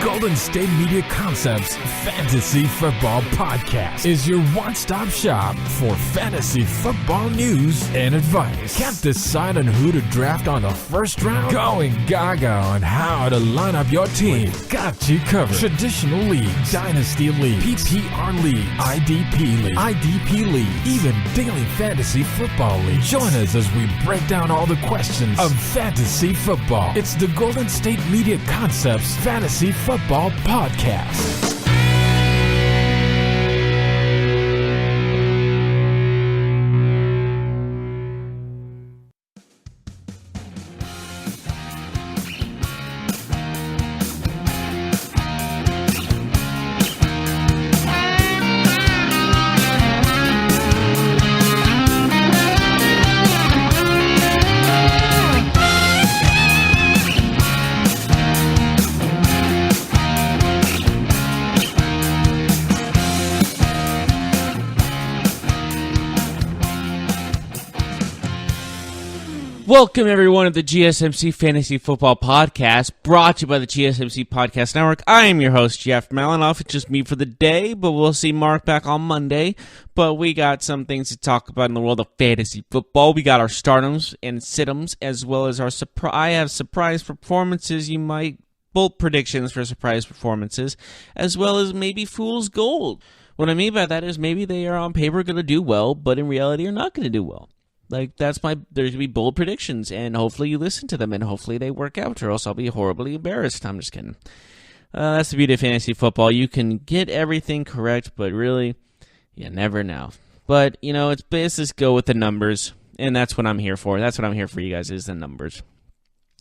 Golden State Media Concepts Fantasy Football Podcast is your one-stop shop for fantasy football news and advice. Can't decide on who to draft on the first round? Going gaga on how to line up your team. Got you covered. Traditional leagues, dynasty leagues, PPR leagues, IDP league, even daily fantasy football league. Join us as we break down all the questions of fantasy football. It's the Golden State Media Concepts Fantasy Football Podcast. Welcome, everyone, to the GSMC Fantasy Football Podcast, brought to you by the GSMC Podcast Network. I am your host, Jeff Malinoff. It's just me for the day, but we'll see Mark back on Monday. But we got some things to talk about in the world of fantasy football. We got our startums and situms, as well as our I have surprise performances. You might bold predictions for surprise performances, as well as maybe fool's gold. What I mean by that is maybe they are on paper going to do well, but in reality are not going to do well. Like, there's going to be bold predictions, and hopefully you listen to them, and hopefully they work out, or else I'll be horribly embarrassed. I'm just kidding. That's the beauty of fantasy football. You can get everything correct, but really, you never know. But, you know, it's best to go with the numbers, and that's what I'm here for. That's what I'm here for, you guys, is the numbers.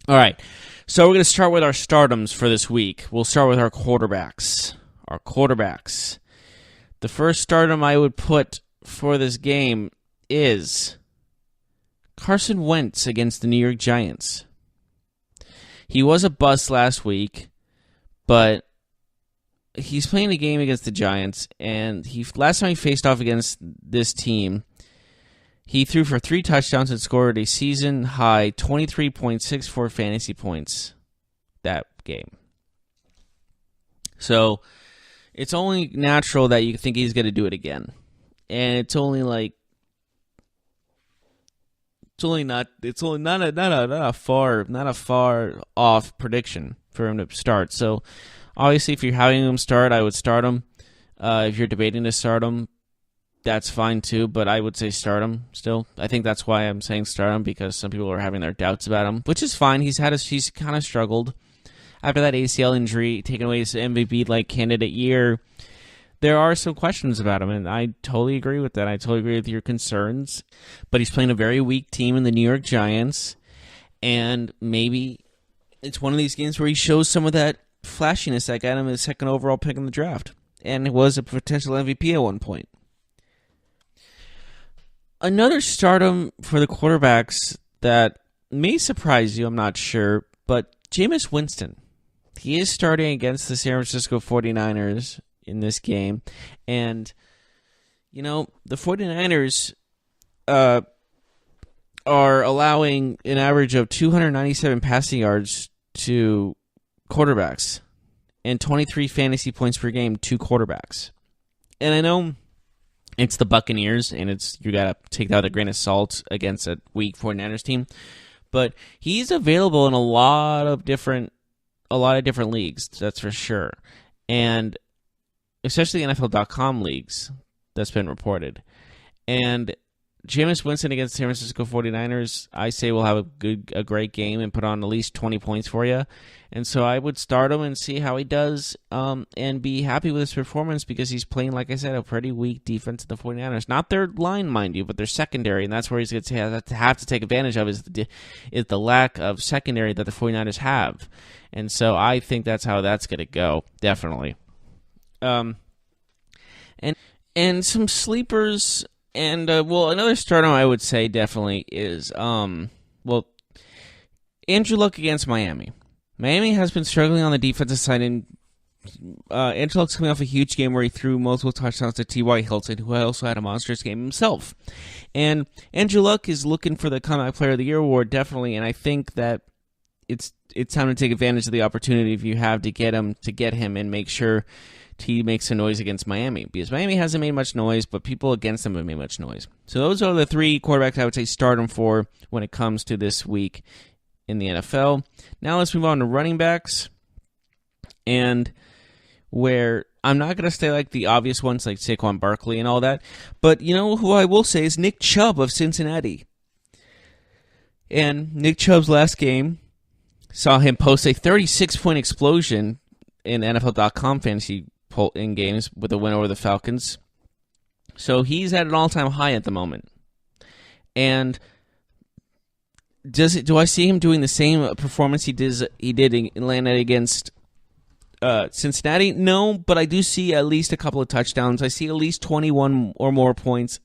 All right, so we're going to start with our startums for this week. We'll start with our quarterbacks. The first stardom I would put for this game is Carson Wentz against the New York Giants. He was a bust last week, but he's playing a game against the Giants, and last time he faced off against this team, he threw for 3 touchdowns and scored a season-high 23.64 fantasy points that game. So it's only natural that you think he's going to do it again. And it's only not a far off prediction for him to start. So obviously, if you're having him start, I would start him. If you're debating to start him, that's fine too. But I would say start him still. I think that's why I'm saying start him, because some people are having their doubts about him, which is fine. He's kind of struggled after that ACL injury, taking away his MVP candidate year. There are some questions about him, and I totally agree with that. I totally agree with your concerns. But he's playing a very weak team in the New York Giants, and maybe it's one of these games where he shows some of that flashiness that got him his second overall pick in the draft, and was a potential MVP at one point. Another stardom for the quarterbacks that may surprise you, I'm not sure, but Jameis Winston. He is starting against the San Francisco 49ers in this game, and you know, the 49ers are allowing an average of 297 passing yards to quarterbacks and 23 fantasy points per game to quarterbacks. And I know it's the Buccaneers, and you gotta take that with a grain of salt against a weak 49ers team, but he's available in a lot of different leagues, that's for sure, and especially NFL.com leagues, that's been reported. And Jameis Winston against the San Francisco 49ers, I say will have a great game and put on at least 20 points for you. And so I would start him and see how he does, and be happy with his performance, because he's playing, like I said, a pretty weak defense of the 49ers. Not their line, mind you, but their secondary, and that's where he's going to have to take advantage of is the lack of secondary that the 49ers have. And so I think that's how that's going to go, definitely. And some sleepers, and another stardom I would say definitely is Andrew Luck against Miami. Miami has been struggling on the defensive side, and Andrew Luck's coming off a huge game where he threw multiple touchdowns to T.Y. Hilton, who also had a monstrous game himself. And Andrew Luck is looking for the Comeback Player of the Year award, definitely, and I think that it's time to take advantage of the opportunity if you have to get him and make sure he makes a noise against Miami, because Miami hasn't made much noise, but people against them have made much noise. So those are the three quarterbacks I would say start him for when it comes to this week in the NFL. Now let's move on to running backs, and where I'm not going to say like the obvious ones like Saquon Barkley and all that, but you know who I will say is Nick Chubb of Cincinnati. And Nick Chubb's last game saw him post a 36-point explosion in NFL.com fantasy in games with a win over the Falcons. So he's at an all-time high at the moment. And do I see him doing the same performance he did in Atlanta against Cincinnati? No, but I do see at least a couple of touchdowns. I see at least 21 or more points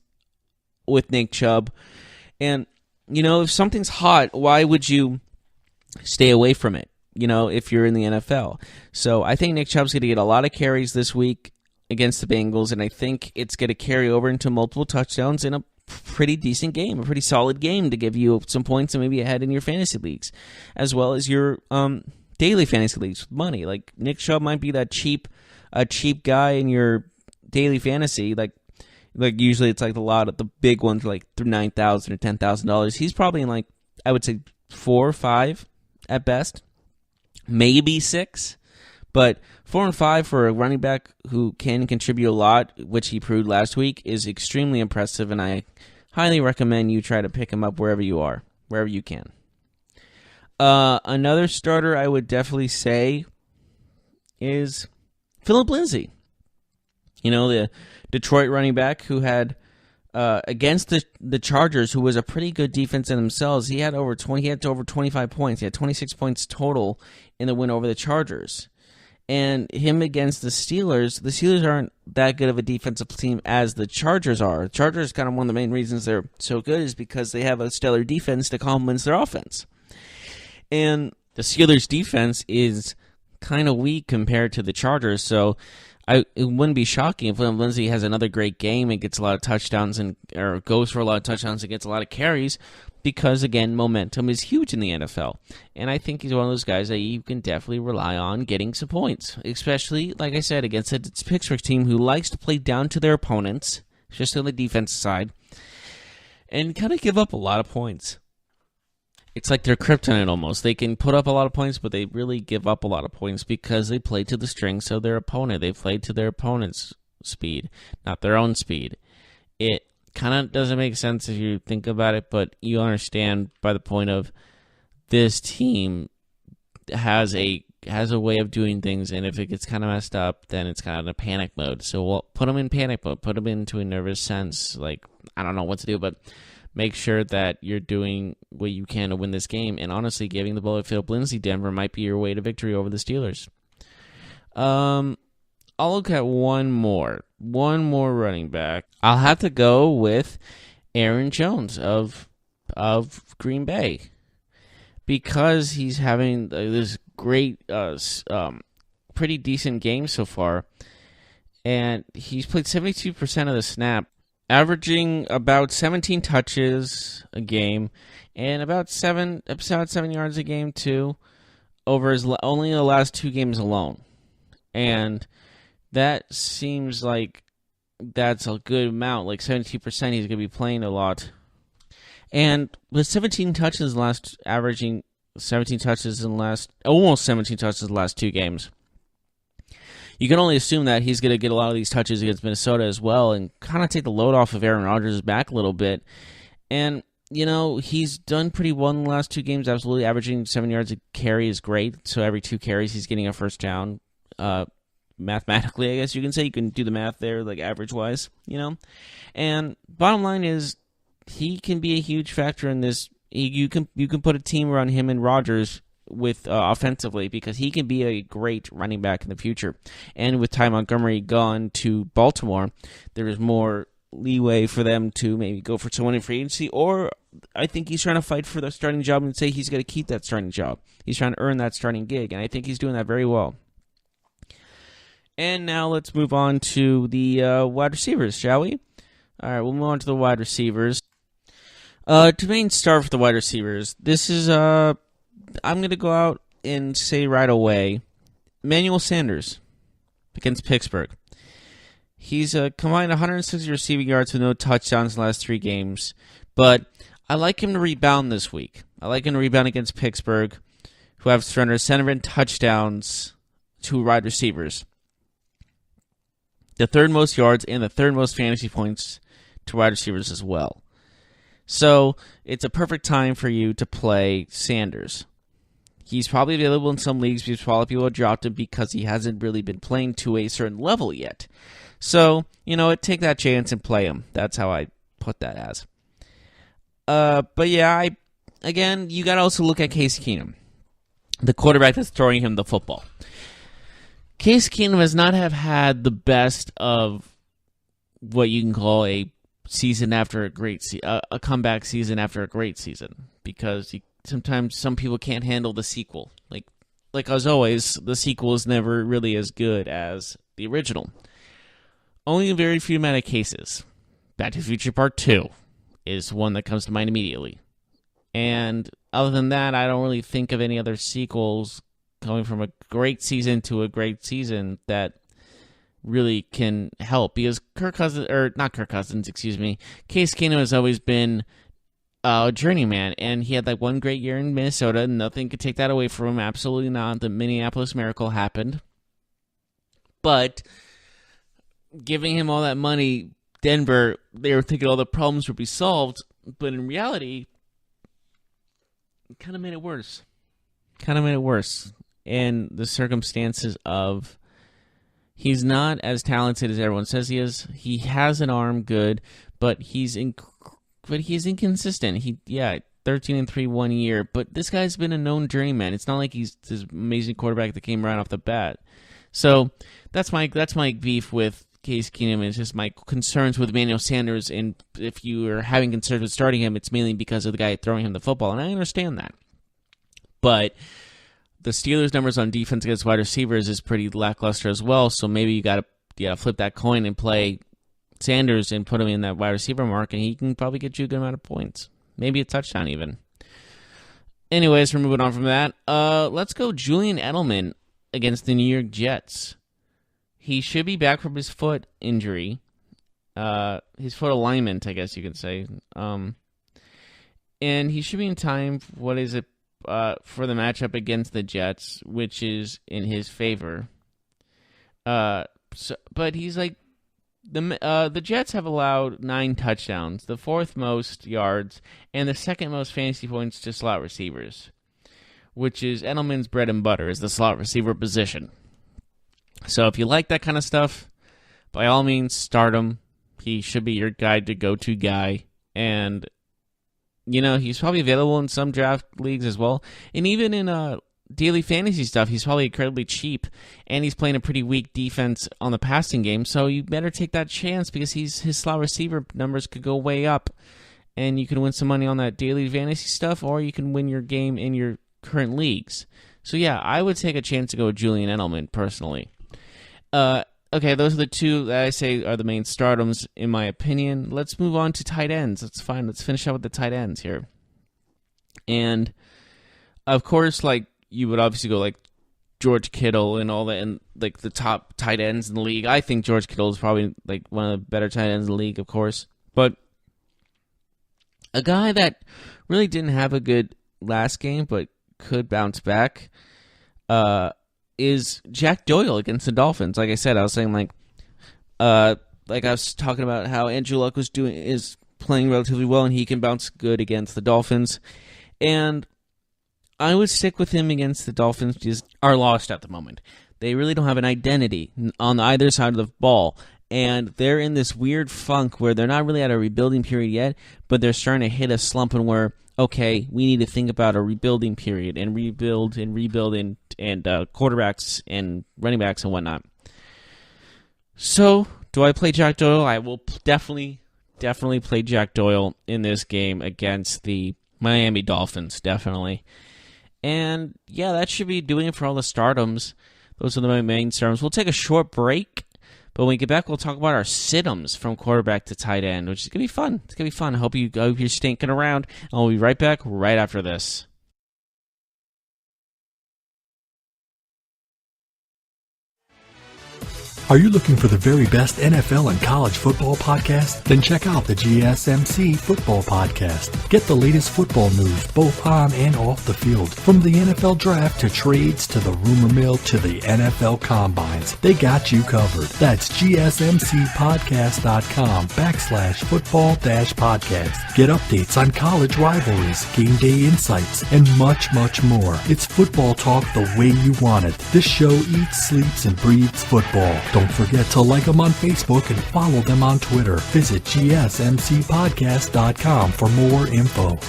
with Nick Chubb. And, you know, if something's hot, why would you stay away from it, you know, if you're in the NFL? So I think Nick Chubb's going to get a lot of carries this week against the Bengals, and I think it's going to carry over into multiple touchdowns in a pretty decent game, a pretty solid game to give you some points and maybe ahead in your fantasy leagues, as well as your daily fantasy leagues with money. Like Nick Chubb might be that cheap guy in your daily fantasy, like usually it's like a lot of the big ones like $9,000 or $10,000. He's probably in like, I would say 4 or 5 at best, maybe 6, but 4 and 5 for a running back who can contribute a lot, which he proved last week, is extremely impressive, and I highly recommend you try to pick him up wherever you can. Another starter I would definitely say is Phillip Lindsay. You know, the Detroit running back who had against the Chargers, who was a pretty good defense in themselves. He had over 25 points. He had 26 points total in the win over the Chargers. And him against the Steelers aren't that good of a defensive team as the Chargers are. The Chargers, kind of one of the main reasons they're so good is because they have a stellar defense that complements their offense. And the Steelers' defense is kind of weak compared to the Chargers, so it wouldn't be shocking if Lindsay has another great game and gets a lot of touchdowns or goes for a lot of touchdowns and gets a lot of carries, because, again, momentum is huge in the NFL. And I think he's one of those guys that you can definitely rely on getting some points, especially, like I said, against a Pittsburgh team who likes to play down to their opponents, just on the defensive side, and kind of give up a lot of points. It's like their kryptonite almost. They can put up a lot of points, but they really give up a lot of points because they play to the strengths of their opponent. They play to their opponent's speed, not their own speed. It kind of doesn't make sense if you think about it, but you understand by the point of this team has a way of doing things, and if it gets kind of messed up, then it's kind of in a panic mode. So we'll put them in panic mode, put them into a nervous sense, like, I don't know what to do, but make sure that you're doing what you can to win this game. And honestly, giving the ball to Phillip Lindsay, Denver, might be your way to victory over the Steelers. I'll look at one more running back. I'll have to go with Aaron Jones of Green Bay, because he's having this great, pretty decent game so far, and he's played 72% of the snap, averaging about 17 touches a game and about 7 yards a game too, over his only the last 2 games alone. And that seems like that's a good amount. Like 72%, he's going to be playing a lot. And with 17 touches averaging 17 touches almost 17 touches in the last 2 games, you can only assume that he's going to get a lot of these touches against Minnesota as well and kind of take the load off of Aaron Rodgers' back a little bit. And, you know, he's done pretty well in the last 2 games, absolutely. Averaging 7 yards a carry is great. So every 2 carries, he's getting a first down. Mathematically, I guess you can say. You can do the math there, like average-wise, you know. And bottom line is, he can be a huge factor in this. You can put a team around him and Rodgers with offensively, because he can be a great running back in the future. And with Ty Montgomery gone to Baltimore, there is more leeway for them to maybe go for someone in free agency, or I think he's trying to fight for the starting job and say he's going to keep that starting job. He's trying to earn that starting gig, and I think he's doing that very well. And now let's move on to the wide receivers, shall we? All right, we'll move on to the wide receivers. To main start for the wide receivers, this is I'm going to go out and say right away, Emmanuel Sanders against Pittsburgh. He's combined 160 receiving yards with no touchdowns in the last 3 games. But I like him to rebound this week. I like him to rebound against Pittsburgh, who have surrendered 7 touchdowns to wide receivers. The 3rd most yards and the 3rd most fantasy points to wide receivers as well. So it's a perfect time for you to play Sanders. He's probably available in some leagues because a lot of people have dropped him because he hasn't really been playing to a certain level yet. So, take that chance and play him. That's how I put that as. But yeah, you got to also look at Case Keenum, the quarterback that's throwing him the football. Case Keenum does not have had the best of what you can call a season after a great a comeback season after a great season, because sometimes some people can't handle the sequel. Like as always, the sequel is never really as good as the original. Only a very few amount of cases. Back to the Future Part 2 is one that comes to mind immediately. And other than that, I don't really think of any other sequels going from a great season to a great season that really can help. Because Case Keenum has always been a journeyman, and he had one great year in Minnesota, and nothing could take that away from him. Absolutely not. The Minneapolis Miracle happened. But giving him all that money, Denver, they were thinking all the problems would be solved, but in reality, it kind of made it worse. And the circumstances of he's not as talented as everyone says he is. He has an arm, good, but he's inconsistent. 13-3 1 year, but this guy's been a known journeyman. It's not like he's this amazing quarterback that came right off the bat. So that's my beef with Case Keenum. It's just my concerns with Emmanuel Sanders, and if you are having concerns with starting him, it's mainly because of the guy throwing him the football, and I understand that. But the Steelers' numbers on defense against wide receivers is pretty lackluster as well, so maybe you got to flip that coin and play Sanders and put him in that wide receiver mark, and he can probably get you a good amount of points. Maybe a touchdown even. Anyways, we're moving on from that. Let's go Julian Edelman against the New York Jets. He should be back from his foot injury. His foot alignment, I guess you could say. And he should be in time, for the matchup against the Jets, which is in his favor. But he's the Jets have allowed 9 touchdowns, the 4th most yards, and the 2nd most fantasy points to slot receivers, which is Edelman's bread and butter, is the slot receiver position. So if you like that kind of stuff, by all means, start him. He should be your go-to guy. And, he's probably available in some draft leagues as well. And even in daily fantasy stuff, he's probably incredibly cheap. And he's playing a pretty weak defense on the passing game. So you better take that chance, because his slot receiver numbers could go way up. And you can win some money on that daily fantasy stuff, or you can win your game in your current leagues. So yeah, I would take a chance to go with Julian Edelman, personally. Okay, those are the 2 that I say are the main stardoms, in my opinion. Let's move on to tight ends. That's fine. Let's finish up with the tight ends here. And, of course, you would obviously go, George Kittle and all that, and, the top tight ends in the league. I think George Kittle is probably, one of the better tight ends in the league, of course. But a guy that really didn't have a good last game, but could bounce back, is Jack Doyle against the Dolphins. Like I said, I was saying I was talking about how Andrew Luck is playing relatively well, and he can bounce good against the Dolphins. And I would stick with him against the Dolphins, because are lost at the moment. They really don't have an identity on either side of the ball, and they're in this weird funk where they're not really at a rebuilding period yet, but they're starting to hit a slump, and where, okay, we need to think about a rebuilding period and rebuild and quarterbacks and running backs and whatnot. So, do I play Jack Doyle? I will definitely play Jack Doyle in this game against the Miami Dolphins, definitely. And yeah, that should be doing it for all the stardoms. Those are the main stardoms. We'll take a short break, but when we get back, we'll talk about our sit-ems from quarterback to tight end, which is going to be fun. It's going to be fun. I hope you're stinking around, and I'll be right back right after this. Are you looking for the very best NFL and college football podcast? Then check out the GSMC Football Podcast. Get the latest football news both on and off the field. From the NFL Draft to trades to the rumor mill to the NFL Combines, they got you covered. That's GSMCpodcast.com/football-podcast. Get updates on college rivalries, game day insights, and much, much more. It's football talk the way you want it. This show eats, sleeps, and breathes football. Don't forget to like them on Facebook and follow them on Twitter. Visit GSMCpodcast.com for more info.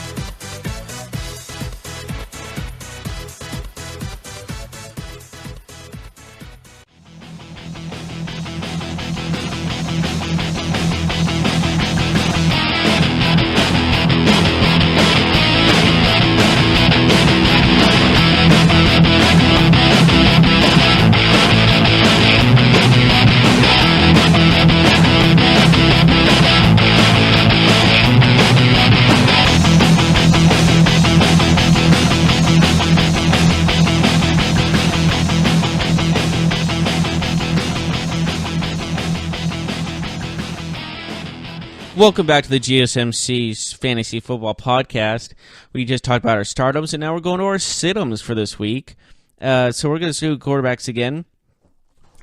Welcome back to the GSMC's Fantasy Football Podcast. We just talked about our startups, and now we're going to our sit-ems for this week. So we're going to do quarterbacks again.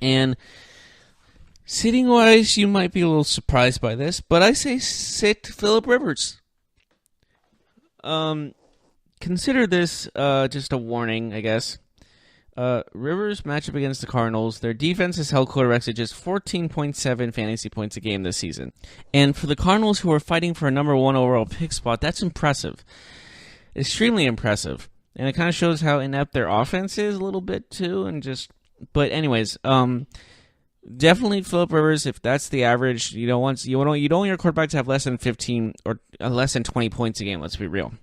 And sitting-wise, you might be a little surprised by this, but I say sit Phillip Rivers. Consider this just a warning, I guess. Rivers' matchup against the Cardinals, their defense has held quarterbacks at just 14.7 fantasy points a game this season. And for the Cardinals, who are fighting for a number one overall pick spot, that's impressive. Extremely impressive. And it kind of shows how inept their offense is a little bit, too. But anyways, definitely Phillip Rivers, if that's the average, you don't want your quarterback to have less than 15 or less than 20 points a game, let's be real.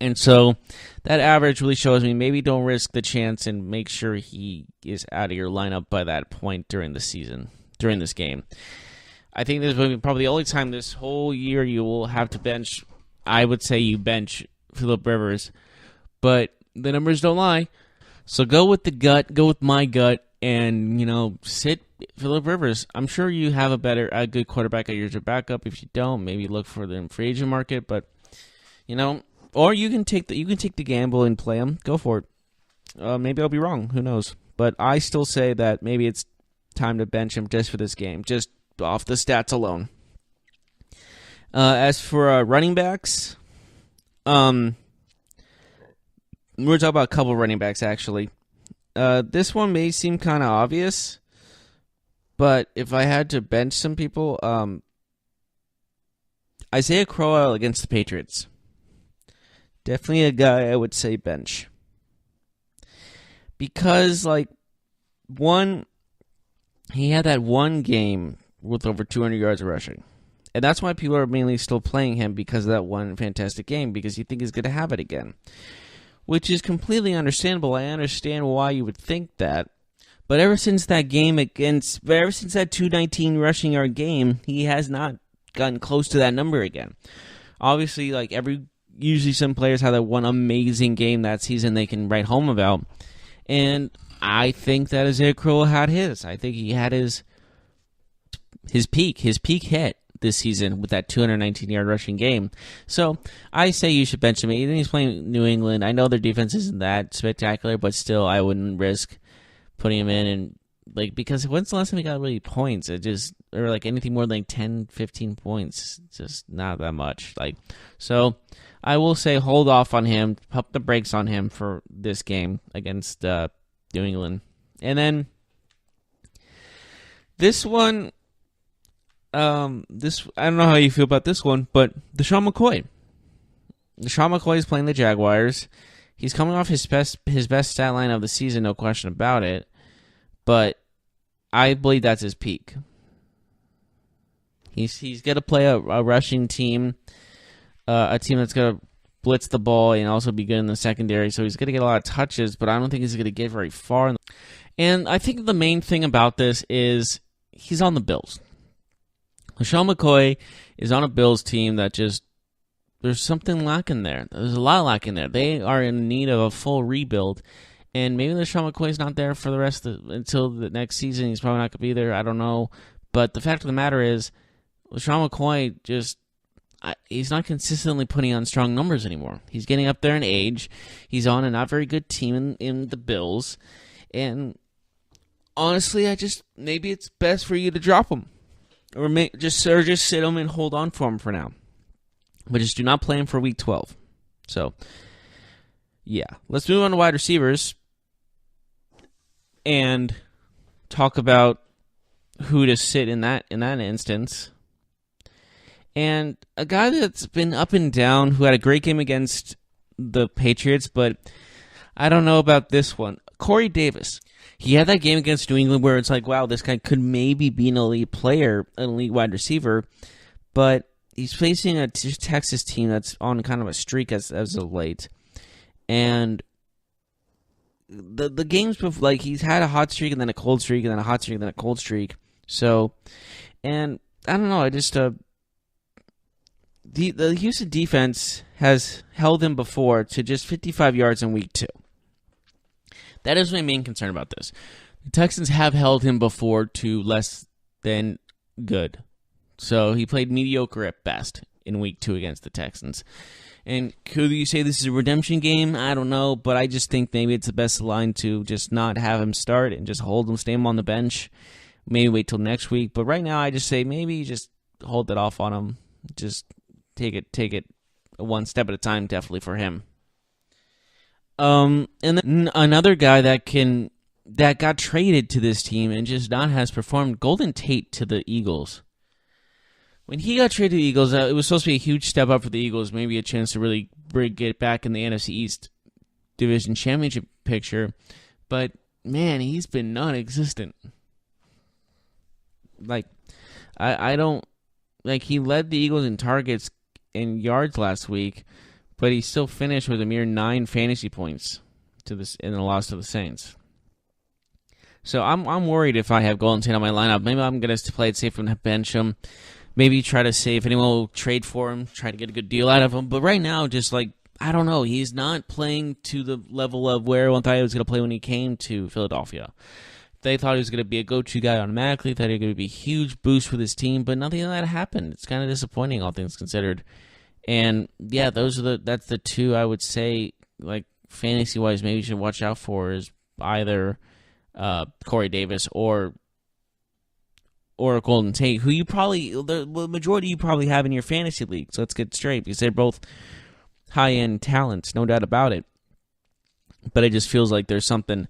And so that average really shows me maybe don't risk the chance and make sure he is out of your lineup by that point during the season, during this game. I think this will be probably the only time this whole year you will have to bench. I would say you bench Phillip Rivers, but the numbers don't lie. So go with the gut, go with my gut, and, sit Phillip Rivers. I'm sure you have a good quarterback as your backup. If you don't, maybe look for the free agent market, but, or you can take the gamble and play him. Go for it. Maybe I'll be wrong. Who knows? But I still say that maybe it's time to bench him just for this game, just off the stats alone. As for running backs, we're talking about a couple running backs actually. This one may seem kind of obvious, but if I had to bench some people, Isaiah Crowell against the Patriots. Definitely a guy I would say bench. Because, he had that one game with over 200 yards of rushing. And that's why people are mainly still playing him, because of that one fantastic game, because you think he's going to have it again. Which is completely understandable. I understand why you would think that. But ever since that 219 rushing yard game, he has not gotten close to that number again. Obviously, usually some players have that one amazing game that season they can write home about. And I think that Isaiah Crowell had his. I think he had his peak hit this season with that 219-yard rushing game. So I say you should bench him. Even he's playing New England. I know their defense isn't that spectacular, but still I wouldn't risk putting him in. And because when's the last time he got really points? Or anything more than 10, 15 points. Just not that much. So I will say hold off on him, pump the brakes on him for this game against New England. And then this one, I don't know how you feel about this one, but LeSean McCoy. LeSean McCoy is playing the Jaguars. He's coming off his best stat line of the season, no question about it. But I believe that's his peak. He's going to play a rushing team, a team that's going to blitz the ball and also be good in the secondary. So he's going to get a lot of touches, but I don't think he's going to get very far. And I think the main thing about this is he's on the Bills. LeSean McCoy is on a Bills team that there's something lacking there. There's a lot lacking there. They are in need of a full rebuild. And maybe LeSean McCoy's not there for the rest until the next season. He's probably not going to be there. I don't know. But the fact of the matter is, LeSean McCoy he's not consistently putting on strong numbers anymore. He's getting up there in age. He's on a not very good team in the Bills. And honestly, maybe it's best for you to drop him. Or just sit him and hold on for him for now. But just do not play him for week 12. So, yeah. Let's move on to wide receivers and talk about who to sit in that instance. And a guy that's been up and down, who had a great game against the Patriots, but I don't know about this one. Corey Davis. He had that game against New England where it's like, wow, this guy could maybe be an elite player, an elite wide receiver, but he's facing a Texas team that's on kind of a streak as of late. And the games before, like, he's had a hot streak and then a cold streak and then a hot streak and then a cold streak. So, and I don't know, the Houston defense has held him before to just 55 yards in week 2. That is my main concern about this. The Texans have held him before to less than good. So he played mediocre at best in week 2 against the Texans. And could you say this is a redemption game? I don't know, but I just think maybe it's the best line to just not have him start and just hold him, stay him on the bench. Maybe wait till next week. But right now, I just say maybe just hold it off on him. Just take it one step at a time, definitely for him. And then another guy that got traded to this team and just not has performed, Golden Tate to the Eagles. When he got traded to the Eagles, it was supposed to be a huge step up for the Eagles, maybe a chance to really get back in the NFC East Division Championship picture. But, man, he's been non-existent. Like, I don't... Like, he led the Eagles in targets and yards last week, but he still finished with a mere 9 fantasy points in the loss to the Saints. So I'm worried if I have Golden Tate on my lineup. Maybe I'm going to play it safe and bench him. Maybe try to see if anyone will trade for him, try to get a good deal out of him. But right now, just like, I don't know. He's not playing to the level of where everyone thought he was going to play when he came to Philadelphia. They thought he was going to be a go-to guy automatically, thought he was going to be a huge boost with his team, but nothing of that happened. It's kind of disappointing, all things considered. And, yeah, that's the two I would say, like, fantasy-wise, maybe you should watch out for is either Corey Davis or Golden Tate, who the majority you probably have in your fantasy league. So let's get straight, because they're both high-end talents, no doubt about it. But it just feels like there's something.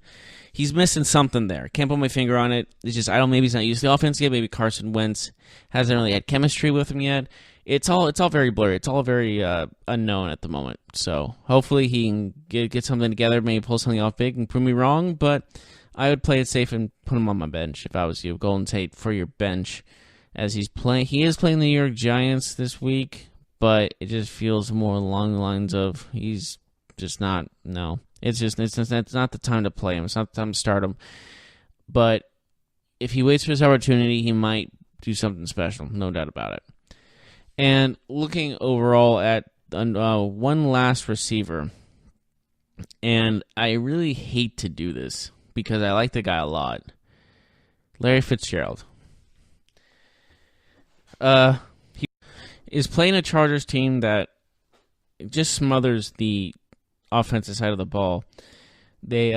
He's missing something there. Can't put my finger on it. It's just, maybe he's not used to the offense yet. Maybe Carson Wentz hasn't really had chemistry with him yet. It's all very blurry. It's all very unknown at the moment. So hopefully he can get something together, maybe pull something off big and prove me wrong. But I would play it safe and put him on my bench if I was you. Golden Tate for your bench as he is playing the New York Giants this week, but it just feels more along the lines of he's just not, no. It's not the time to play him. It's not the time to start him. But if he waits for his opportunity, he might do something special. No doubt about it. And looking overall at one last receiver, and I really hate to do this because I like the guy a lot. Larry Fitzgerald. He is playing a Chargers team that just smothers the offensive side of the ball. They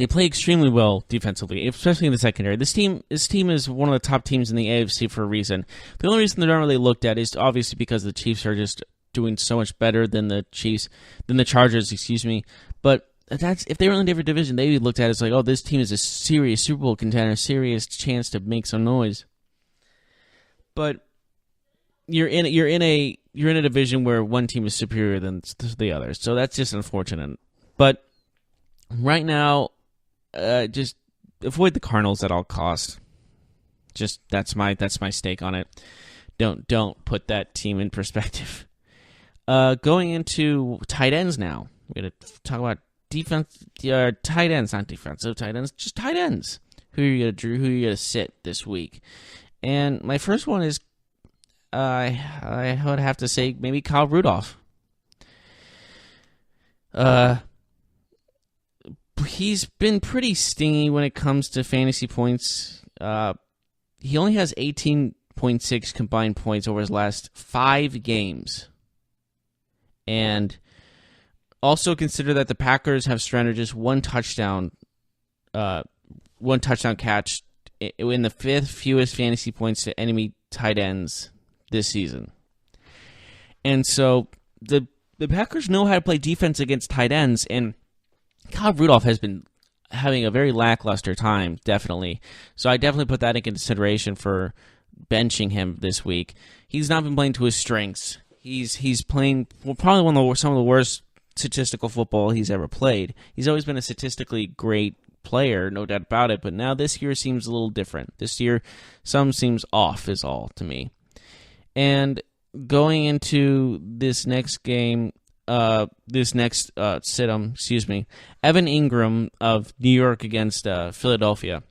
play extremely well defensively, especially in the secondary. This team is one of the top teams in the AFC for a reason. The only reason they're not really looked at is obviously because the Chiefs are just doing so much better than the Chargers, excuse me. But if they were in a different division, they'd be looked at as like, oh, this team is a serious Super Bowl contender, serious chance to make some noise. But you're in a division where one team is superior than the others, so that's just unfortunate. But right now, just avoid the Cardinals at all costs. Just that's my stake on it. Don't put that team in perspective. Going into tight ends now, we're gonna talk about defense. Tight ends, not defensive tight ends, just tight ends. Who are you gonna sit this week? And my first one is. I would have to say maybe Kyle Rudolph. he's been pretty stingy when it comes to fantasy points. He only has 18.6 combined points over his last 5 games. And also consider that the Packers have surrendered just one touchdown catch in the 5th fewest fantasy points to enemy tight ends this season. And so the Packers know how to play defense against tight ends, and Kyle Rudolph has been having a very lackluster time, definitely. So I definitely put that in consideration for benching him this week. He's not been playing to his strengths. He's playing probably some of the worst statistical football he's ever played. He's always been a statistically great player, no doubt about it, but now this year seems a little different. This year, some seems off is all to me. And going into this next game, sit-em, Evan Ingram of New York against Philadelphia.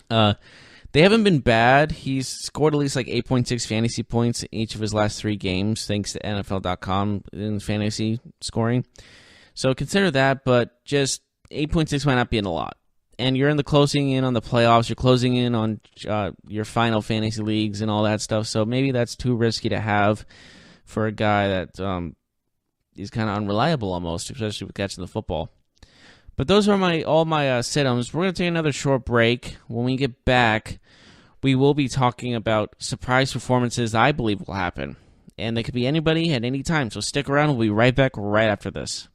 They haven't been bad. He's scored at least like 8.6 fantasy points in each of his last 3 games, thanks to NFL.com in fantasy scoring. So consider that, but just 8.6 might not be in a lot. And you're closing in on the playoffs. You're closing in on your final fantasy leagues and all that stuff. So maybe that's too risky to have for a guy that is kind of unreliable almost, especially with catching the football. But those are all my sit-ems. We're going to take another short break. When we get back, we will be talking about surprise performances I believe will happen. And they could be anybody at any time. So stick around. We'll be right back right after this.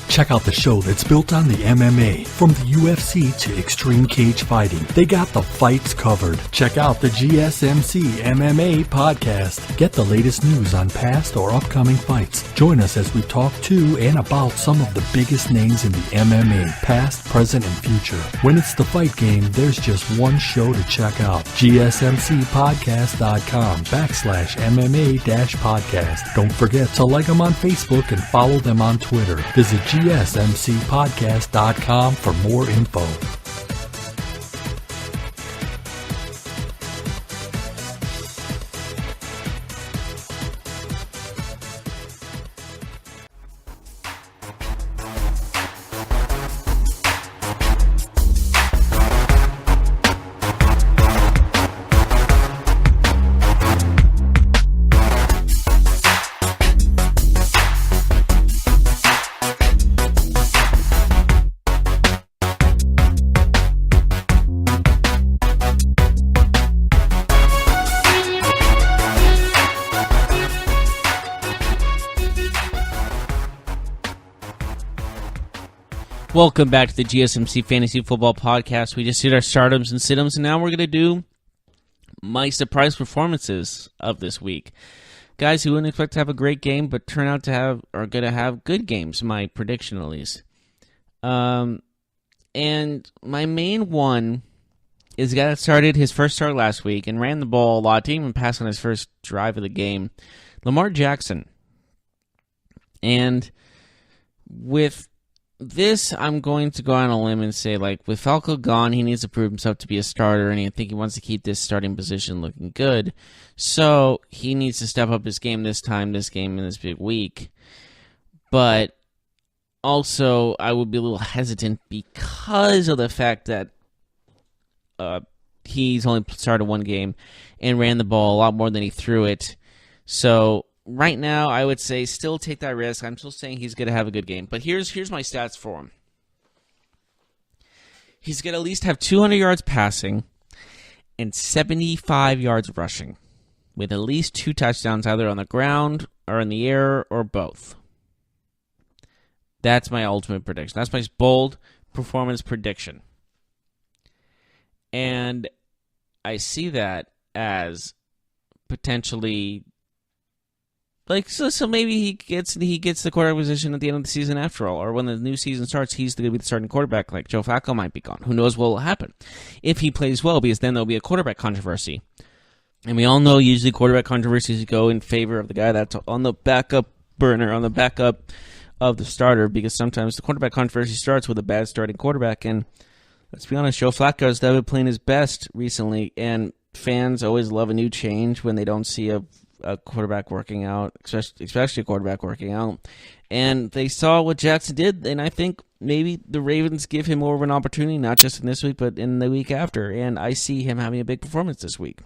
Check out the show that's built on the MMA. From the UFC to extreme cage fighting, they got the fights covered. Check out the GSMC MMA podcast. Get the latest news on past or upcoming fights. Join us as we talk to and about some of the biggest names in the MMA, past, present, and future. When it's the fight game, there's just one show to check out. GSMCpodcast.com/MMA-podcast. Don't forget to like them on Facebook and follow them on Twitter. Visit GSMCpodcast.com for more info. Welcome back to the GSMC Fantasy Football Podcast. We just did our startums and situms, and now we're going to do my surprise performances of this week. Guys who wouldn't expect to have a great game, but turn out to are going to have good games, my prediction at least. And my main one is a guy that started his first start last week and ran the ball a lot, didn't even pass on his first drive of the game, Lamar Jackson. And with this, I'm going to go on a limb and say, with Falco gone, he needs to prove himself to be a starter, and I think he wants to keep this starting position looking good. So he needs to step up his game this game, in this big week. But also, I would be a little hesitant because of the fact that he's only started one game and ran the ball a lot more than he threw it. So right now, I would say still take that risk. I'm still saying he's going to have a good game. But here's my stats for him. He's going to at least have 200 yards passing and 75 yards rushing, with at least 2 touchdowns either on the ground or in the air or both. That's my ultimate prediction. That's my bold performance prediction. And I see that as potentially so maybe he gets the quarterback position at the end of the season after all, or when the new season starts, he's going to be the starting quarterback. Like Joe Flacco might be gone. Who knows what will happen if he plays well? Because then there'll be a quarterback controversy, and we all know usually quarterback controversies go in favor of the guy that's on the backup burner, on the backup of the starter. Because sometimes the quarterback controversy starts with a bad starting quarterback, and let's be honest, Joe Flacco has never been playing his best recently, and fans always love a new change when they don't see a a quarterback working out, especially a quarterback working out. And they saw what Jackson did, and I think maybe the Ravens give him more of an opportunity, not just in this week, but in the week after. And I see him having a big performance this week.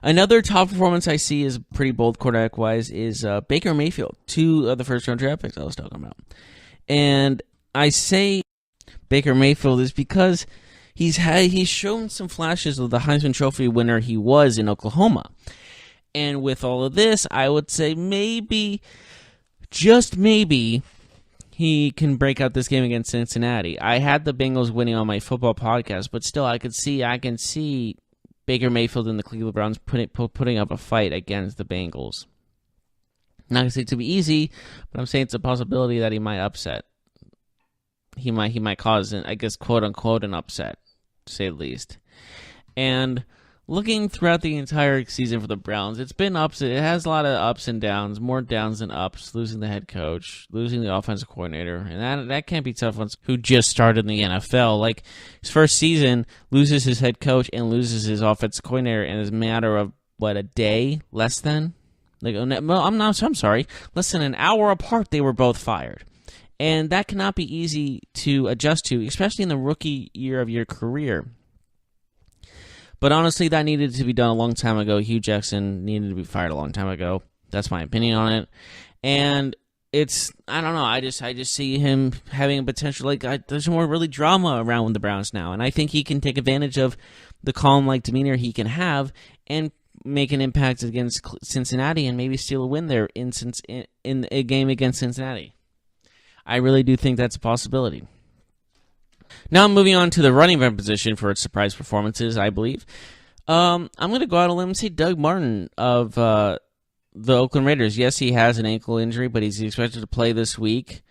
Another top performance I see is pretty bold quarterback-wise is Baker Mayfield, 2 of the first-round draft picks I was talking about. And I say Baker Mayfield is because he's shown some flashes of the Heisman Trophy winner he was in Oklahoma. And with all of this, I would say maybe, just maybe, he can break out this game against Cincinnati. I had the Bengals winning on my football podcast, but still I can see Baker Mayfield and the Cleveland Browns putting up a fight against the Bengals. Not going to say it's to be easy, but I'm saying it's a possibility that he might upset. He might cause, I guess, quote unquote, an upset, to say the least. And looking throughout the entire season for the Browns, it's been ups. It has a lot of ups and downs, more downs than ups. Losing the head coach, losing the offensive coordinator, and that can't be tough ones who just started in the NFL. Like his first season, loses his head coach and loses his offensive coordinator in a matter of a day, less than. I'm sorry, less than an hour apart. They were both fired, and that cannot be easy to adjust to, especially in the rookie year of your career. But honestly, that needed to be done a long time ago. Hugh Jackson needed to be fired a long time ago. That's my opinion on it. And I don't know. I just see him having a potential. There's more really drama around with the Browns now, and I think he can take advantage of the calm-like demeanor he can have and make an impact against Cincinnati and maybe steal a win there in a game against Cincinnati. I really do think that's a possibility. Now I'm moving on to the running back position for its surprise performances, I believe. I'm going to go out on a limb and say Doug Martin of the Oakland Raiders. Yes, he has an ankle injury, but he's expected to play this week.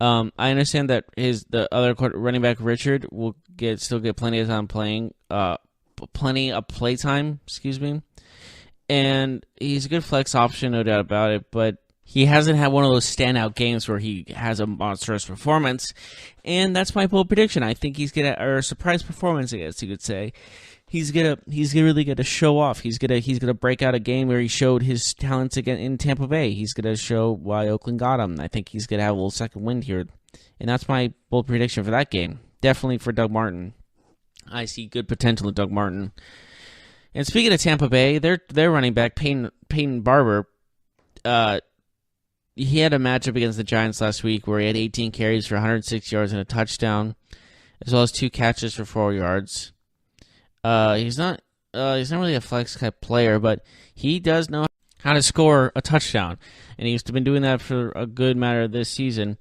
I understand that the other running back, Richard, will still get plenty of time playing, plenty of play time, and he's a good flex option, no doubt about it, but he hasn't had one of those standout games where he has a monstrous performance, and that's my bold prediction. I think he's or a surprise performance, I guess you could say. He's really gonna show off. He's gonna break out a game where he showed his talents again in Tampa Bay. He's gonna show why Oakland got him. I think he's gonna have a little second wind here, and that's my bold prediction for that game. Definitely for Doug Martin. I see good potential in Doug Martin. And speaking of Tampa Bay, their running back Peyton Barber, he had a matchup against the Giants last week where he had 18 carries for 106 yards and a touchdown, as well as 2 catches for 4 yards. He's not really a flex type player, but he does know how to score a touchdown, and he's been doing that for a good matter of this season.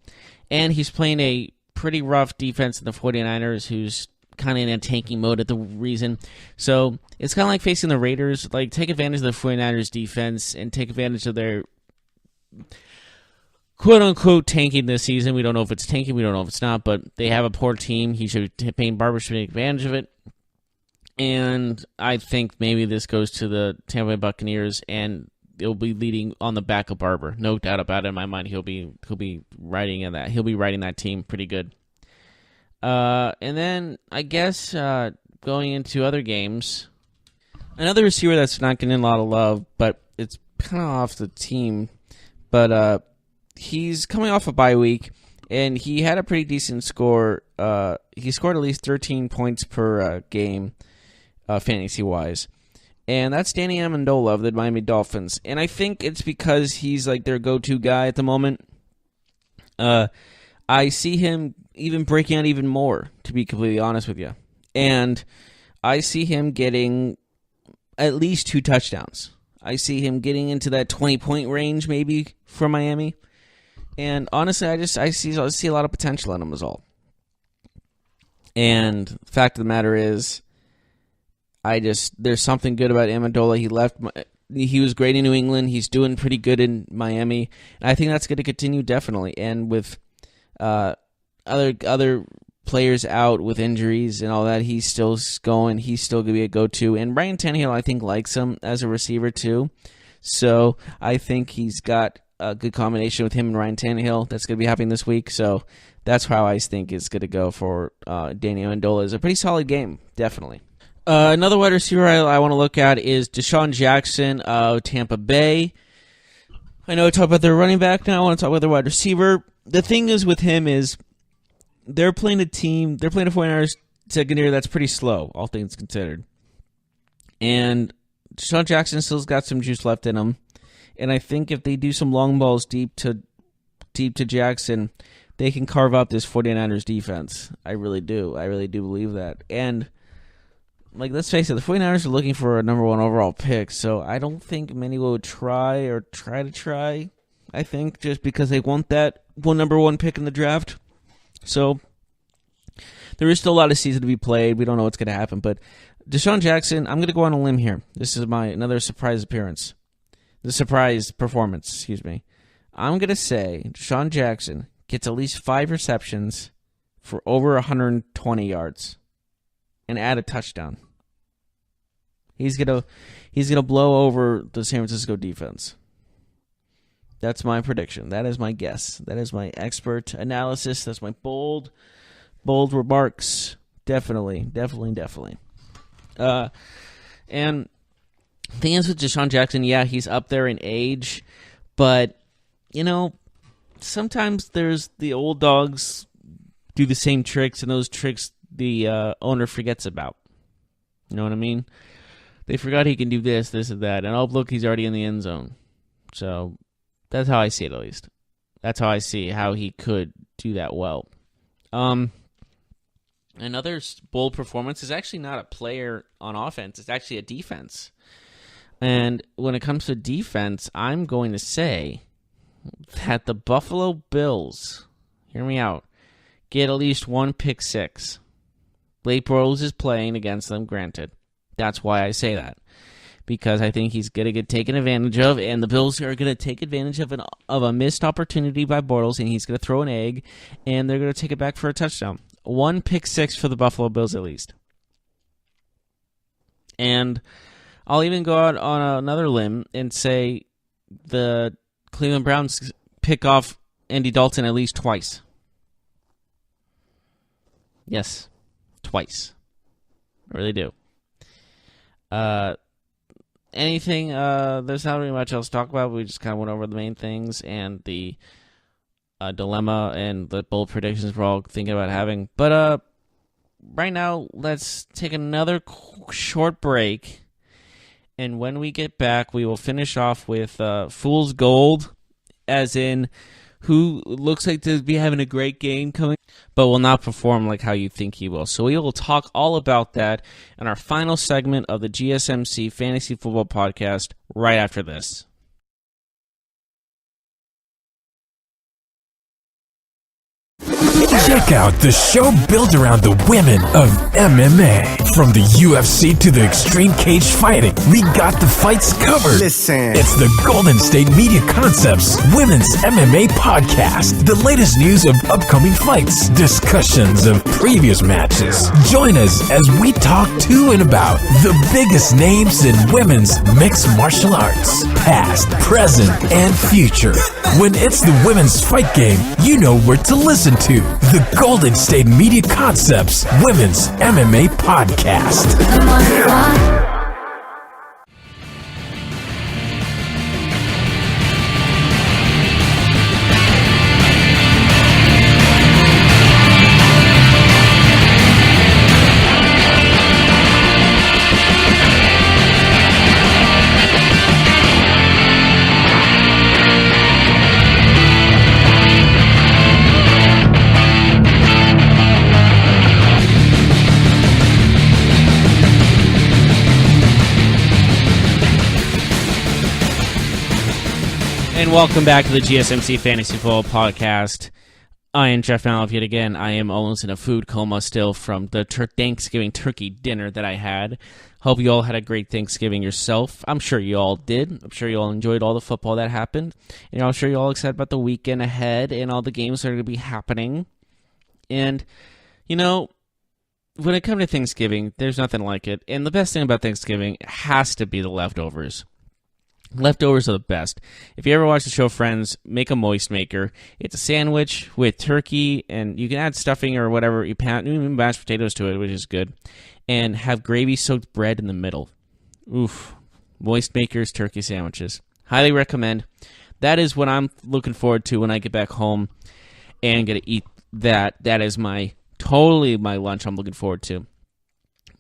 And he's playing a pretty rough defense in the 49ers, who's kind of in a tanking mode at the reason. So it's kind of like facing the Raiders. Like, take advantage of the 49ers defense and take advantage of their quote-unquote tanking this season. We don't know if it's tanking. We don't know if it's not, but they have a poor team. Payne Barber should take advantage of it. And I think maybe this goes to the Tampa Bay Buccaneers, and it'll be leading on the back of Barber. No doubt about it in my mind. He'll be riding in that. He'll be riding that team pretty good. And then I guess going into other games, another receiver that's not getting a lot of love, but it's kind of off the team. But he's coming off a bye week, and he had a pretty decent score. He scored at least 13 points per game, fantasy-wise. And that's Danny Amendola of the Miami Dolphins. And I think it's because he's like their go-to guy at the moment. I see him even breaking out even more, to be completely honest with you. And I see him getting at least 2 touchdowns. I see him getting into that 20-point range maybe for Miami. And honestly, I see a lot of potential in him as all. And the fact of the matter is, there's something good about Amendola. He was great in New England. He's doing pretty good in Miami. And I think that's going to continue definitely. And with other players out with injuries and all that, he's still going. He's still going to be a go-to. And Ryan Tannehill, I think, likes him as a receiver too. So I think he's got a good combination with him and Ryan Tannehill that's going to be happening this week. So that's how I think it's going to go for Danny Amendola. It's a pretty solid game, definitely. Another wide receiver I want to look at is Deshaun Jackson of Tampa Bay. I know I talked about their running back now. I want to talk about their wide receiver. The thing is with him is they're playing a 49ers secondary that's pretty slow, all things considered. And Deshaun Jackson still's got some juice left in him. And I think if they do some long balls deep to Jackson, they can carve out this 49ers defense. I really do. I really do believe that. And let's face it, the 49ers are looking for a number 1 overall pick, so I don't think many will try to try, I think, just because they want that number 1 pick in the draft. So there is still a lot of season to be played. We don't know what's going to happen, but Deshaun Jackson, I'm going to go on a limb here. This is another surprise appearance. The surprise performance, excuse me. I'm going to say Deshaun Jackson gets at least 5 receptions for over 120 yards. And add a touchdown. He's gonna blow over the San Francisco defense. That's my prediction. That is my guess. That is my expert analysis. That's my bold remarks. Definitely. And the thing is with Deshaun Jackson, yeah, he's up there in age, but sometimes there's the old dogs do the same tricks, and those tricks the owner forgets about. You know what I mean? They forgot he can do this and that, and look, he's already in the end zone. So that's how I see it, at least. That's how I see how he could do that well. Another bold performance is actually not a player on offense. It's actually a defense. And when it comes to defense, I'm going to say that the Buffalo Bills, hear me out, get at least 1 pick six. Blake Bortles is playing against them, granted. That's why I say that. Because I think he's going to get taken advantage of, and the Bills are going to take advantage of a missed opportunity by Bortles, and he's going to throw an egg, and they're going to take it back for a touchdown. 1 pick six for the Buffalo Bills at least. And I'll even go out on another limb and say the Cleveland Browns pick off Andy Dalton at least twice. Yes. Twice. I really do. Anything, there's not really much else to talk about. We just kind of went over the main things and the dilemma and the bold predictions we're all thinking about having. But right now, let's take another short break. And when we get back, we will finish off with Fool's Gold, as in who looks like to be having a great game coming, but will not perform like how you think he will. So we will talk all about that in our final segment of the GSMC Fantasy Football Podcast right after this. Check out the show built around the women of MMA. From the UFC to the extreme cage fighting, we got the fights covered. Listen. It's the Golden State Media Concepts Women's MMA Podcast. The latest news of upcoming fights, discussions of previous matches. Join us as we talk to and about the biggest names in women's mixed martial arts, past, present, and future. When it's the women's fight game, you know where to listen to. The Golden State Media Concepts Women's MMA Podcast. And welcome back to the GSMC Fantasy Football Podcast. I am Jeff Maloff yet again. I am almost in a food coma still from the Thanksgiving turkey dinner that I had. Hope you all had a great Thanksgiving yourself. I'm sure you all did. I'm sure you all enjoyed all the football that happened. And I'm sure you all excited about the weekend ahead and all the games that are going to be happening. And, when it comes to Thanksgiving, there's nothing like it. And the best thing about Thanksgiving has to be the leftovers. Leftovers are the best. If you ever watch the show Friends, make a moist maker. It's a sandwich with turkey, and you can add stuffing or whatever. You even mashed potatoes to it, which is good. and have gravy-soaked bread in the middle. Oof. Moist Makers turkey sandwiches. Highly recommend. That is what I'm looking forward to when I get back home and get to eat that. That is totally my lunch I'm looking forward to.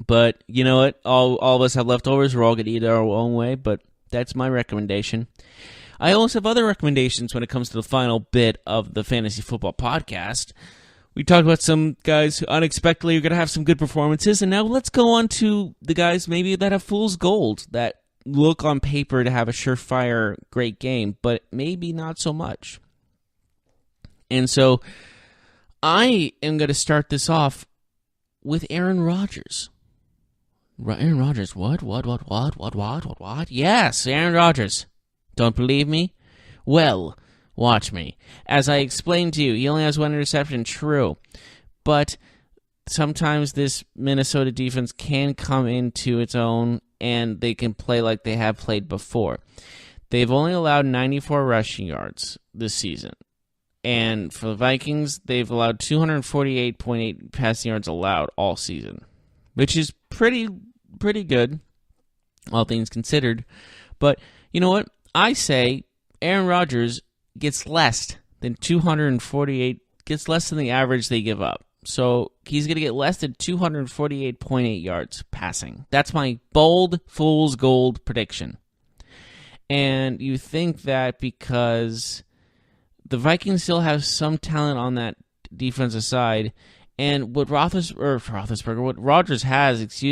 But you know what? All of us have leftovers. We're all going to eat our own way, but that's my recommendation. I also have other recommendations when it comes to the final bit of the Fantasy Football Podcast. We talked about some guys who unexpectedly are going to have some good performances, and now let's go on to the guys maybe that have fool's gold, that look on paper to have a surefire great game, but maybe not so much. And so I am going to start this off with Aaron Rodgers. Aaron Rodgers, what? Yes, Aaron Rodgers. Don't believe me? Well, watch me. As I explained to you, he only has one interception, true. But sometimes this Minnesota defense can come into its own, and they can play like they have played before. They've only allowed 94 rushing yards this season. And for the Vikings, they've allowed 248.8 passing yards allowed all season, which is pretty good, all things considered. But you know what? I say Aaron Rodgers gets less than 248, gets less than the average they give up. So he's going to get less than 248.8 yards passing. That's my bold, fool's gold prediction. And you think that because the Vikings still have some talent on that defensive side, and what Rodgers has,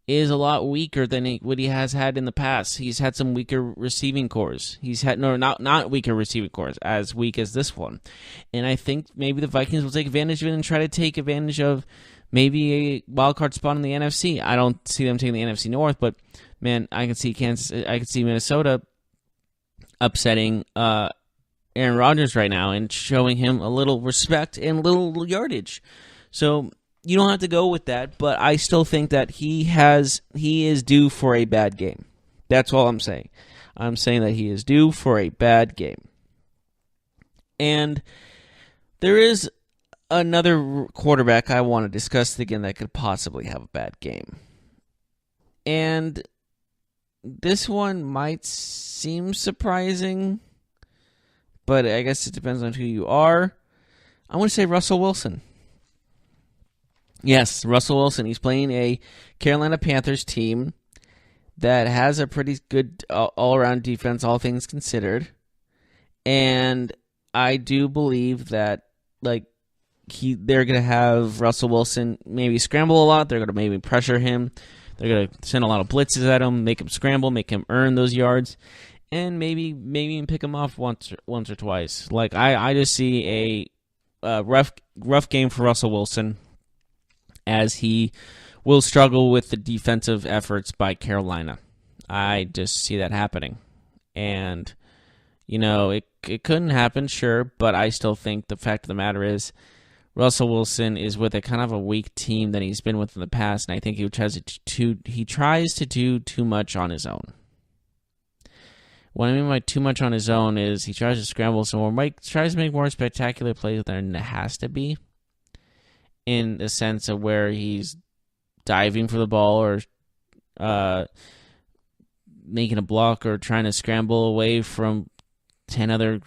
is a lot weaker than what he has had in the past. He's had some weaker receiving cores. He's had not weaker receiving cores, as weak as this one. And I think maybe the Vikings will take advantage of it and try to take advantage of maybe a wild card spot in the NFC. I don't see them taking the NFC North, but man, I can see Minnesota upsetting Aaron Rodgers right now and showing him a little respect and a little yardage. So you don't have to go with that, but I still think that he is due for a bad game. That's all I'm saying. I'm saying that he is due for a bad game. And there is another quarterback I want to discuss again that could possibly have a bad game. And this one might seem surprising, but I guess it depends on who you are. I want to say Russell Wilson. Yes, Russell Wilson. He's playing a Carolina Panthers team that has a pretty good all-around defense, all things considered. And I do believe that they're going to have Russell Wilson maybe scramble a lot. They're going to maybe pressure him. They're going to send a lot of blitzes at him, make him scramble, make him earn those yards, and maybe even pick him off once or twice. I just see a rough game for Russell Wilson, as he will struggle with the defensive efforts by Carolina. I just see that happening. And, it couldn't happen, sure, but I still think the fact of the matter is Russell Wilson is with a kind of a weak team that he's been with in the past, and I think he tries to do too much on his own. What I mean by too much on his own is he tries to scramble some more, tries to make more spectacular plays than it has to be, in the sense of where he's diving for the ball or making a block or trying to scramble away from 10 other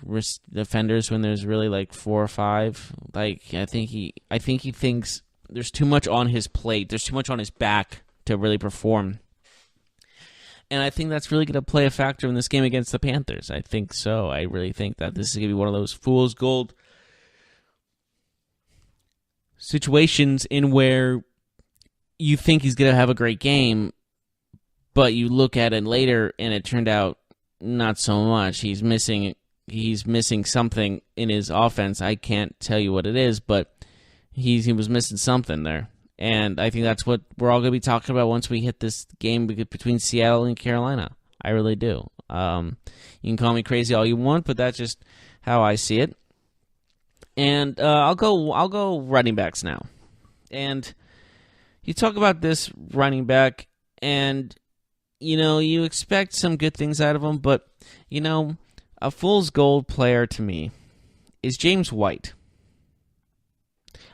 defenders when there's really 4 or 5. I think he thinks there's too much on his plate. There's too much on his back to really perform. And I think that's really going to play a factor in this game against the Panthers. I think so. I really think that this is going to be one of those fool's gold situations in where you think he's going to have a great game, but you look at it later and it turned out not so much. He's missing something in his offense. I can't tell you what it is, but he was missing something there. And I think that's what we're all going to be talking about once we hit this game between Seattle and Carolina. I really do. You can call me crazy all you want, but that's just how I see it. And I'll go running backs now. And you talk about this running back, and you expect some good things out of him, but a fool's gold player to me is James White.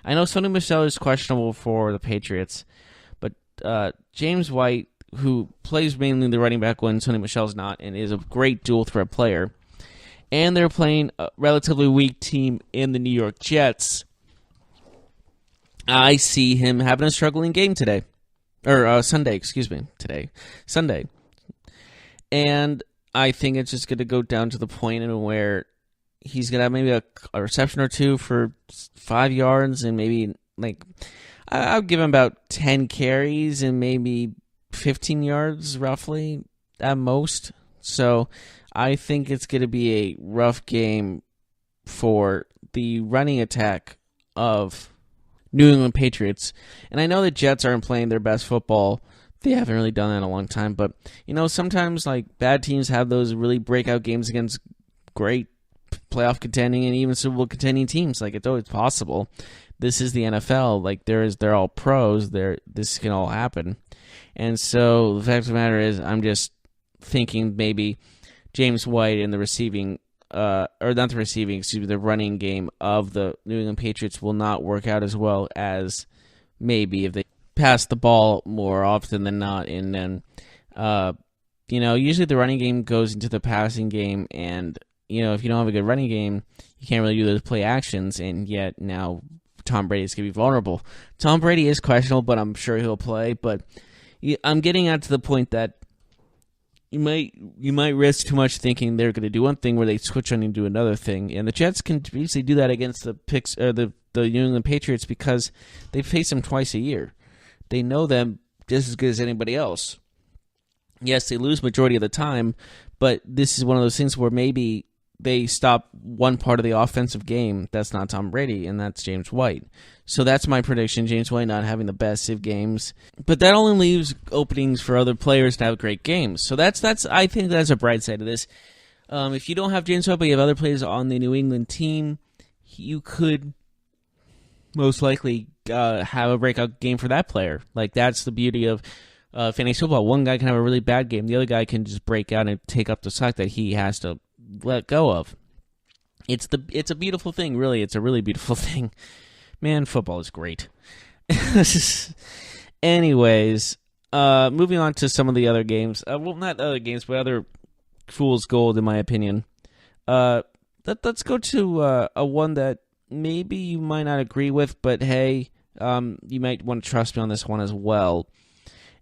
I know Sonny Michel is questionable for the Patriots, but James White, who plays mainly the running back when Sonny Michel's not, and is a great dual threat player, and they're playing a relatively weak team in the New York Jets, I see him having a struggling game today. Or Sunday, excuse me. Sunday. And I think it's just going to go down to the point in where he's going to have maybe a reception or two for 5 yards, and maybe, I'll give him about 10 carries and maybe 15 yards, roughly, at most. So I think it's going to be a rough game for the running attack of New England Patriots. And I know the Jets aren't playing their best football. They haven't really done that in a long time. But, sometimes bad teams have those really breakout games against great playoff contending and even Super Bowl contending teams. It's always possible. This is the NFL. They're all pros. This can all happen. And so the fact of the matter is, I'm just thinking maybe James White in the the running game of the New England Patriots will not work out as well as maybe if they pass the ball more often than not. And then, usually the running game goes into the passing game, and, if you don't have a good running game, you can't really do those play actions, and yet now Tom Brady is going to be vulnerable. Tom Brady is questionable, but I'm sure he'll play. But I'm getting out to the point that you might risk too much thinking they're going to do one thing where they switch on and do another thing. And the Jets can easily do that against the New England Patriots because they face them twice a year. They know them just as good as anybody else. Yes, they lose majority of the time, but this is one of those things where maybe they stop one part of the offensive game that's not Tom Brady, and that's James White. So that's my prediction, James White not having the best of games. But that only leaves openings for other players to have great games. So that's I think that's a bright side of this. If you don't have James White, but you have other players on the New England team, you could most likely have a breakout game for that player. That's the beauty of fantasy football. One guy can have a really bad game. The other guy can just break out and take up the slack that he has to let go of. It's a beautiful thing, really. It's a really beautiful thing. Man, football is great. Anyways, moving on to some of the other games. Not other games, but other fool's gold, in my opinion. Let's go to a one that maybe you might not agree with, but hey, you might want to trust me on this one as well.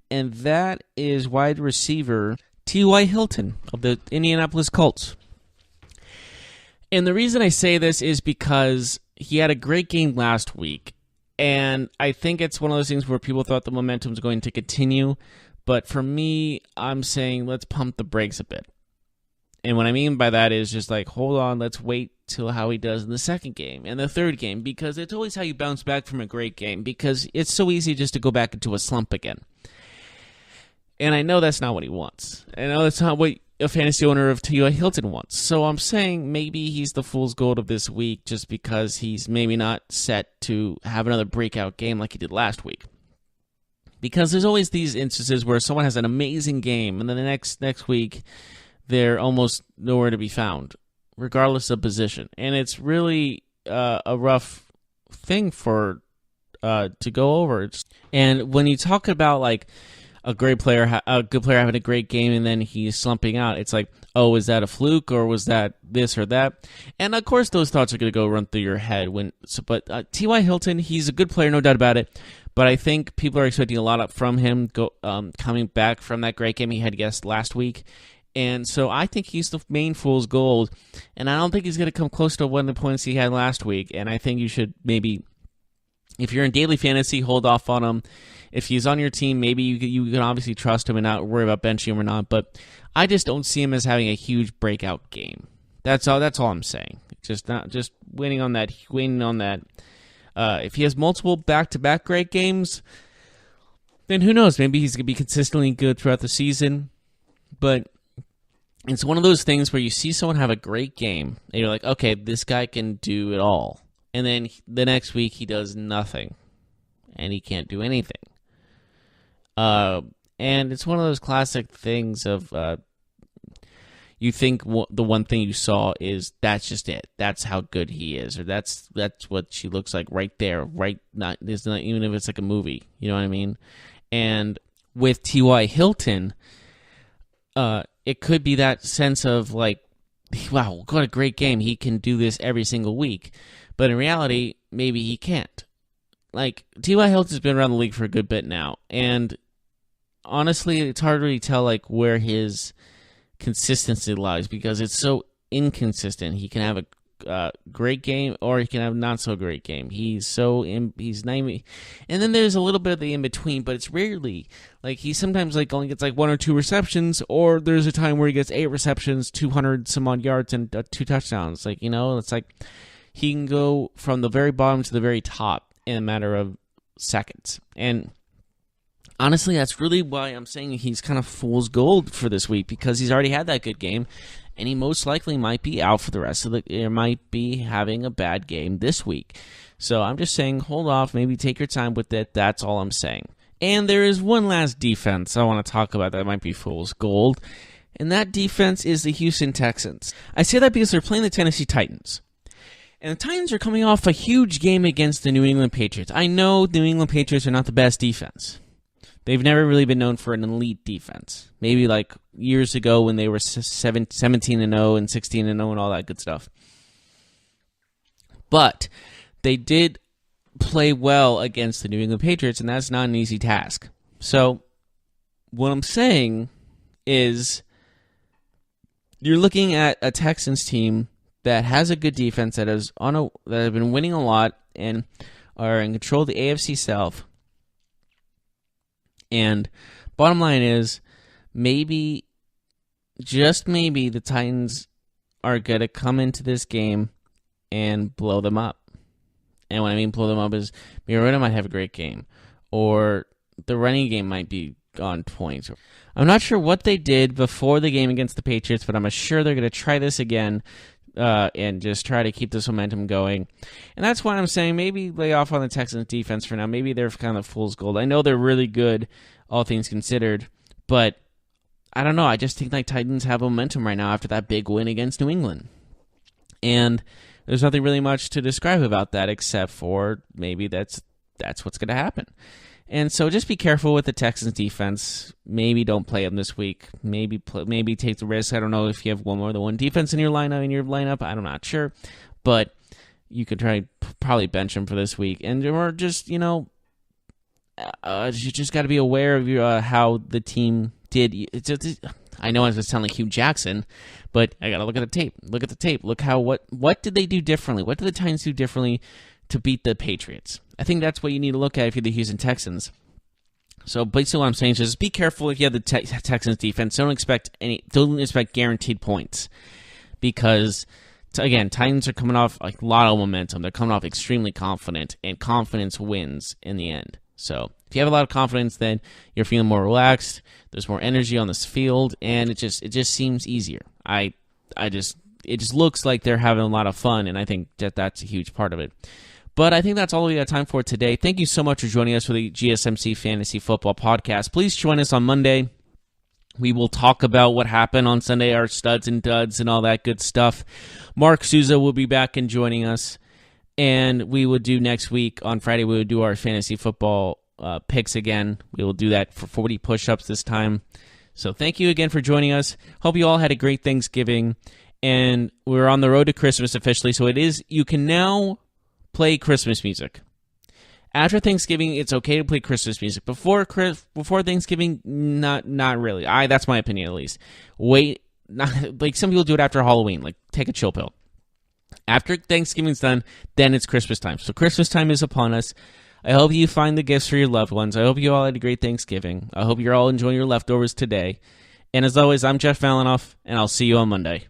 And that is wide receiver T.Y. Hilton of the Indianapolis Colts. And the reason I say this is because he had a great game last week, and I think it's one of those things where people thought the momentum was going to continue, but for me, I'm saying let's pump the brakes a bit. And what I mean by that is just hold on, let's wait till how he does in the second game and the third game, because it's always how you bounce back from a great game, because it's so easy just to go back into a slump again. And I know that's not what he wants. I know that's not what a fantasy owner of T.Y. Hilton wants. So I'm saying maybe he's the fool's gold of this week just because he's maybe not set to have another breakout game like he did last week. Because there's always these instances where someone has an amazing game and then the next week they're almost nowhere to be found, regardless of position. And it's really a rough thing to go over. And when you talk about a good player having a great game and then he's slumping out, it's oh, is that a fluke or was that this or that? And of course those thoughts are going to run through your head. But T.Y. Hilton, he's a good player, no doubt about it. But I think people are expecting a lot from him coming back from that great game he had last week. And so I think he's the main fool's gold. And I don't think he's going to come close to one of the points he had last week. And I think you should maybe, if you're in daily fantasy, hold off on him. If he's on your team, maybe you can obviously trust him and not worry about benching him or not. But I just don't see him as having a huge breakout game. That's all I'm saying. Just waiting on that. If he has multiple back-to-back great games, then who knows? Maybe he's going to be consistently good throughout the season. But it's one of those things where you see someone have a great game, and you're like, okay, this guy can do it all. And then the next week he does nothing, and he can't do anything. And it's one of those classic things of you think the one thing you saw is that's just it. That's how good he is, or that's what she looks like right there, right? Not even if it's like a movie, you know what I mean? And with T.Y. Hilton, it could be that sense of like, wow, what a great game. He can do this every single week. But in reality, maybe he can't. Like, T.Y. Hilton's been around the league for a good bit now. And honestly, it's hard to really tell like where his consistency lies because it's so inconsistent. He can have a great game or he can have not so great game. He's not even, and then there's a little bit of the in between, but it's rarely like he sometimes like only gets like 1 or 2 receptions, or there's a time where he gets 8 receptions, 200 some odd yards, and 2 touchdowns. Like, it's like he can go from the very bottom to the very top in a matter of seconds. And honestly, that's really why I'm saying he's kind of fool's gold for this week, because he's already had that good game. And he most likely might be out for the rest of the year, might be having a bad game this week. So I'm just saying, hold off, maybe take your time with it. That's all I'm saying. And there is one last defense I want to talk about that might be fool's gold, and that defense is the Houston Texans. I say that because they're playing the Tennessee Titans. And the Titans are coming off a huge game against the New England Patriots. I know the New England Patriots are not the best defense. They've never really been known for an elite defense. Maybe like years ago when they were 17-0 and 16-0 and all that good stuff. But they did play well against the New England Patriots, and that's not an easy task. So what I'm saying is you're looking at a Texans team that has a good defense, that have been winning a lot and are in control of the AFC South. And bottom line is, maybe, just maybe, the Titans are going to come into this game and blow them up. And when I mean blow them up is, Mariota might have a great game, or the running game might be on point. I'm not sure what they did before the game against the Patriots, but I'm sure they're going to try this again and just try to keep this momentum going. And that's why I'm saying maybe lay off on the Texans defense for now. Maybe they're kind of fool's gold. I know they're really good, all things considered, but I don't know. I just think like Titans have momentum right now after that big win against New England. And there's nothing really much to describe about that except for maybe that's what's going to happen. And so just be careful with the Texans defense. Maybe don't play them this week. Maybe take the risk. I don't know if you have more than one defense in your lineup. I'm not sure, but you could probably bench them for this week. And or just you just got to be aware of how the team did. I know I was sounding like Hugh Jackson, but I got to look at the tape. Look at the tape. Look what did they do differently? What did the Titans do differently to beat the Patriots? I think that's what you need to look at if you're the Houston Texans. So basically what I'm saying is just be careful if you have the Texans defense. Don't expect guaranteed points, because again, Titans are coming off a lot of momentum. They're coming off extremely confident, and confidence wins in the end. So if you have a lot of confidence, then you're feeling more relaxed. There's more energy on this field, and it just seems easier. It just looks like they're having a lot of fun, and I think that's a huge part of it. But I think that's all we got time for today. Thank you so much for joining us for the GSMC Fantasy Football Podcast. Please join us on Monday. We will talk about what happened on Sunday, our studs and duds and all that good stuff. Mark Souza will be back and joining us. And we will do next week, on Friday, we will do our fantasy football picks again. We will do that for 40 push-ups this time. So thank you again for joining us. Hope you all had a great Thanksgiving. And we're on the road to Christmas officially. So you can now play Christmas music. After Thanksgiving, it's okay to play Christmas music. Before Thanksgiving, not really. That's my opinion at least. Like some people do it after Halloween. Like take a chill pill. After Thanksgiving's done, then it's Christmas time. So Christmas time is upon us. I hope you find the gifts for your loved ones. I hope you all had a great Thanksgiving. I hope you're all enjoying your leftovers today. And as always, I'm Jeff Malinoff, and I'll see you on Monday.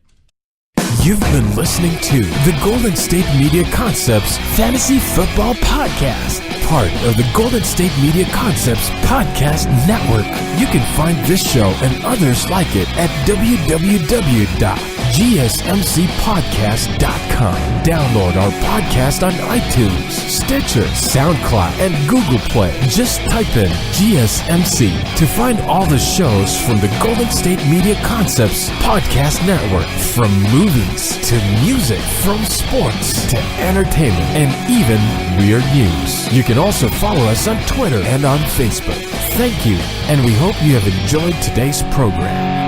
You've been listening to the Golden State Media Concepts Fantasy Football Podcast, part of the Golden State Media Concepts Podcast Network. You can find this show and others like it at www.gsmcpodcast.com. download our podcast on iTunes, Stitcher, SoundCloud, and Google Play. Just type in GSMC to find all the shows from the Golden State Media Concepts Podcast Network. From movies to music, from sports to entertainment, and even weird news. You can also follow us on Twitter and on Facebook. Thank you, and we hope you have enjoyed today's program.